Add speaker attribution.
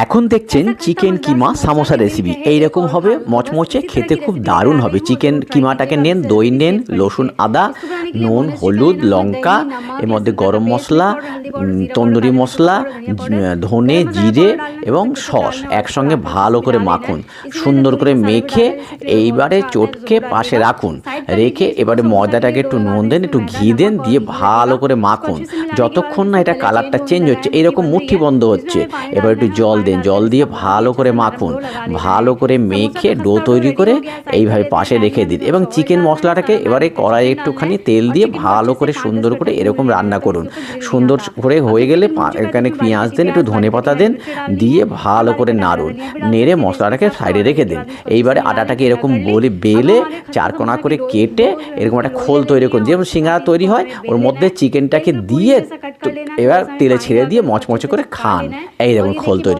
Speaker 1: এখন দেখছেন চিকেন কিমা সামোসা রেসিপি। এইরকম হবে মচমচে, খেতে খুব দারুণ হবে। চিকেন কিমাটাকে নেন, দই নেন, রসুন আদা, নুন, হলুদ, লঙ্কা, এর মধ্যে গরম মশলা, তন্দুরি মশলা, ধনে, জিরে এবং সস একসঙ্গে ভালো করে মাখুন। সুন্দর করে মেখে এইবারে চটকে পাশে রাখুন। রেখে এবারে ময়দাটাকে একটু নুন দেন, একটু ঘি দেন, দিয়ে ভালো করে মাখুন যতক্ষণ না এটা কালারটা চেঞ্জ হচ্ছে, এইরকম মুঠি বন্ধ হচ্ছে। এবার একটু জল দেন, জল দিয়ে ভালো করে মাখুন। ভালো করে মেখে ডো তৈরি করে এইভাবে পাশে রেখে দিন। এবং চিকেন মশলাটাকে এবারে কড়াইয়ে একটুখানি তেল দিয়ে ভালো করে সুন্দর করে এরকম রান্না করুন। সুন্দর করে হয়ে গেলে এখানে পেঁয়াজ দেন, একটু ধনেপাতা দেন, দিয়ে ভালো করে নাড়ুন। নেড়ে মশলাটাকে সাইডে রেখে দিন। এইবারে আটাটাকে এরকম বেলে চারকোনা করে কেটে এরকম একটা খোল তৈরি করুন, যেমন সিঙ্গারা তৈরি হয়। ওর মধ্যে চিকেনটাকে দিয়ে এবার তেলে ছেড়ে দিয়ে মচমচে করে খান। এই দেখুন খোল তৈরি।